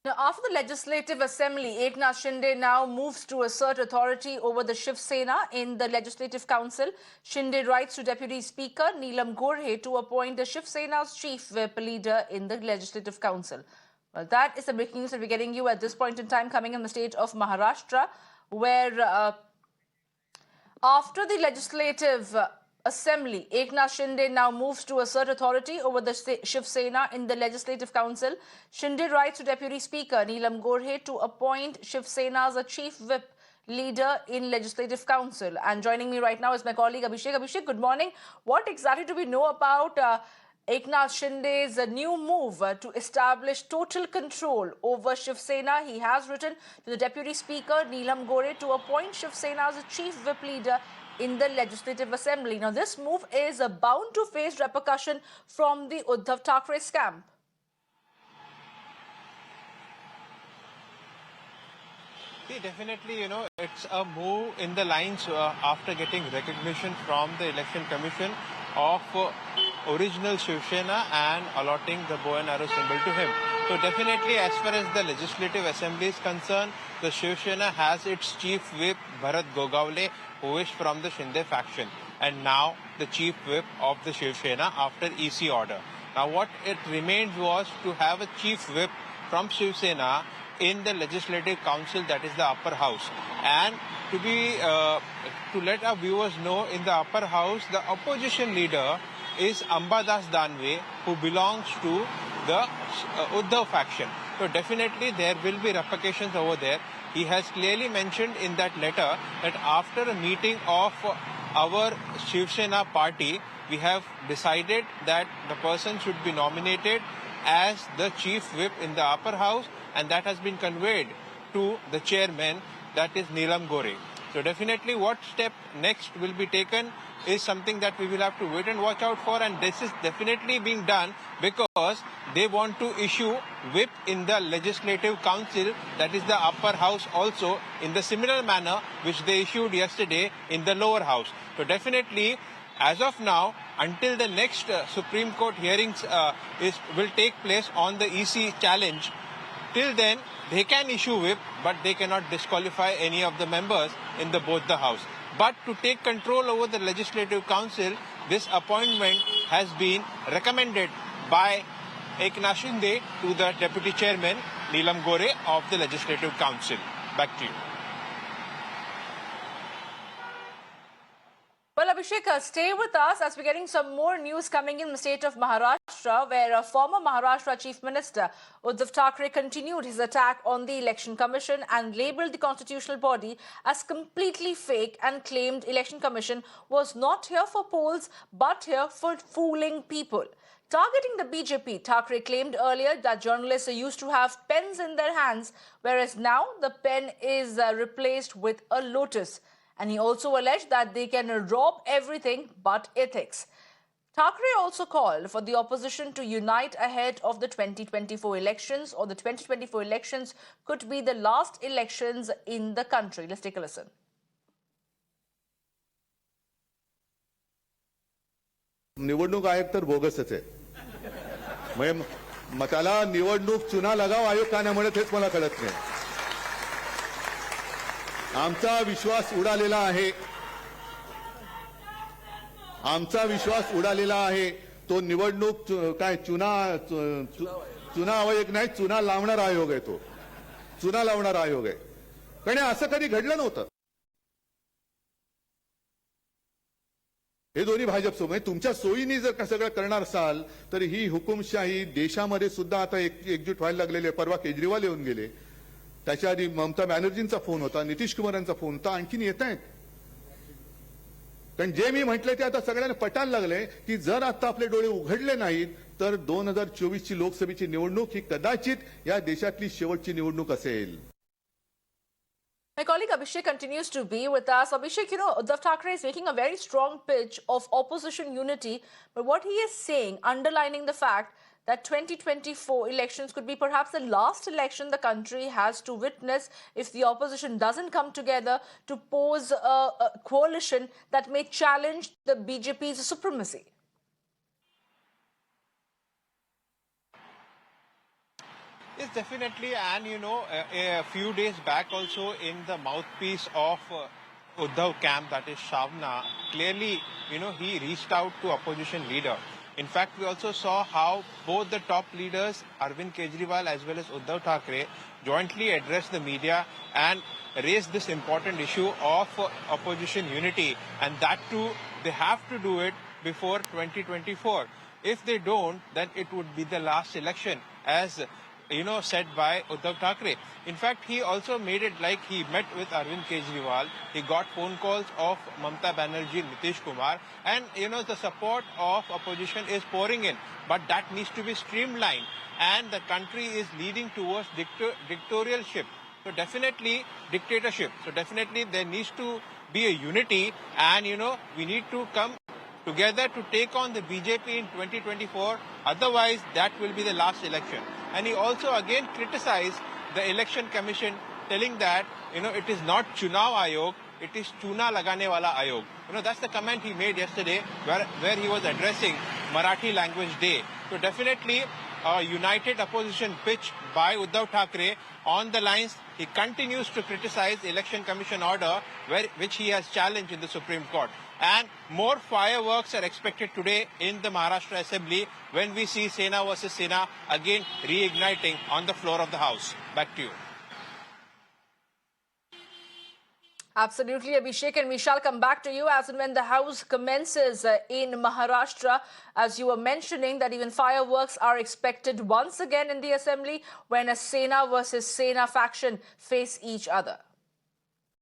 Now, after the Legislative Assembly, Eknath Shinde now moves to assert authority over the Shiv Sena in the Legislative Council. Shinde writes to Deputy Speaker Neelam Gorhe to appoint the Shiv Sena's chief whip leader in the Legislative Council. Well, that is the breaking news that we're getting you at this point in time, coming in the state of Maharashtra, where after the Legislative Assembly, Eknath Shinde now moves to assert authority over the Shiv Sena in the Legislative Council. Shinde writes to Deputy Speaker Neelam Gorhe to appoint Shiv Sena as a chief whip leader in Legislative Council. And joining me right now is my colleague Abhishek. Abhishek, good morning. What exactly do we know about Eknath Shinde's new move to establish total control over Shiv Sena? He has written to the Deputy Speaker Neelam Gorhe to appoint Shiv Sena as a chief whip leader in the Legislative Assembly. Now, this move is bound to face repercussion from the Uddhav Thackeray's camp. See, definitely, it's a move in the lines after getting recognition from the Election Commission of original Shiv Sena and allotting the bow and arrow symbol to him. So definitely, as far as the Legislative Assembly is concerned, the Shiv Sena has its chief whip Bharat Gogawale, who is from the Shinde faction, and now the chief whip of the Shiv Sena after EC order. Now what it remained was to have a chief whip from Shiv Sena in the Legislative Council, that is the upper house. And to let our viewers know, in the upper house, the opposition leader is Ambadas Danve, who belongs to the Uddhav faction. So definitely there will be repercussions over there. He has clearly mentioned in that letter that after a meeting of our Shiv Sena party, we have decided that the person should be nominated as the chief whip in the upper house, and that has been conveyed to the chairman, that is Neelam Gorhe. So definitely what step next will be taken is something that we will have to wait and watch out for, and this is definitely being done because they want to issue whip in the Legislative Council, that is the upper house, also in the similar manner which they issued yesterday in the lower house. So definitely, as of now, until the next Supreme Court hearings will take place on the EC challenge, till then they can issue whip, but they cannot disqualify any of the members in both the house. But to take control over the Legislative Council, this appointment has been recommended by Eknath Shinde to the Deputy Chairman Neelam Gorhe of the Legislative Council. Back to you. Well, Abhishek, stay with us as we're getting some more news coming in the state of Maharashtra, where a former Maharashtra Chief Minister Uddhav Thackeray continued his attack on the Election Commission and labelled the constitutional body as completely fake and claimed Election Commission was not here for polls but here for fooling people. Targeting the BJP, Thackeray claimed earlier that journalists are used to have pens in their hands, whereas now the pen is replaced with a lotus. And he also alleged that they can rob everything but ethics. Thackeray also called for the opposition to unite ahead of the 2024 elections, or the 2024 elections could be the last elections in the country. Let's take a listen. निवडणूक आयोग तर बोगसच आहे. म्हणजे त्याला निवडणूक चुना लगाव आयोग का नाही म्हणत हेच मला कळत नाही. आमचा विश्वास उडालेला आहे. आमचा विश्वास उडालेला आहे. तो निवडणूक काय चुना आयोग नाही, चुना लावणार आयोग आहे. तो चुना लावणार आयोग आहे. कारण असं कधी घडलं नव्हतं. हे दोन्ही भाजपसोबत तुमच्या सोयीने जर सगळं करणार असाल तर ही हुकुमशाही देशामध्ये सुद्धा आता एकजूट व्हायला लागलेली आहे. परवा केजरीवाल येऊन गेले. त्याच्या आधी ममता बॅनर्जींचा फोन होता, नितीश कुमारांचा फोन होता, आणखीन येत आहेत. कारण जे मी म्हटलं ते आता सगळ्यांना पटायला लागले की जर आता आपले डोळे उघडले नाहीत तर 2024 ची लोकसभेची निवडणूक ही कदाचित या देशातली शेवटची निवडणूक असेल. My colleague Abhishek continues to be with us. Abhishek, Uddhav Thackeray is making a very strong pitch of opposition unity, but what he is saying, underlining the fact that 2024 elections could be perhaps the last election the country has to witness if the opposition doesn't come together to pose a coalition that may challenge the BJP's supremacy. Yes, definitely. And, a few days back also in the mouthpiece of Uddhav camp, that is Shavna, clearly, he reached out to opposition leader. In fact, we also saw how both the top leaders, Arvind Kejriwal as well as Uddhav Thackeray, jointly addressed the media and raised this important issue of opposition unity. And that too, they have to do it before 2024. If they don't, then it would be the last election, as said by Uddhav Thackeray. In fact, he also made it like he met with Arvind Kejriwal. He got phone calls of Mamata Banerjee, Nitish Kumar, and the support of opposition is pouring in. But that needs to be streamlined, and the country is leading towards dictatorship. So definitely dictatorship. So definitely there needs to be a unity, and we need to come together to take on the BJP in 2024. Otherwise, that will be the last election. And he also again criticized the election commission, telling that, it is not Chunav Ayog, it is Chuna Lagane Wala Ayog. That's the comment he made yesterday where he was addressing Marathi Language Day. So definitely a united opposition pitch by Uddhav Thackeray. On the lines, he continues to criticize the election commission order, which he has challenged in the Supreme Court. And more fireworks are expected today in the Maharashtra Assembly when we see Sena versus Sena again reigniting on the floor of the House. Back to you. Absolutely, Abhishek, and we shall come back to you as and when the House commences in Maharashtra. As you were mentioning, that even fireworks are expected once again in the Assembly when a Sena versus Sena faction face each other.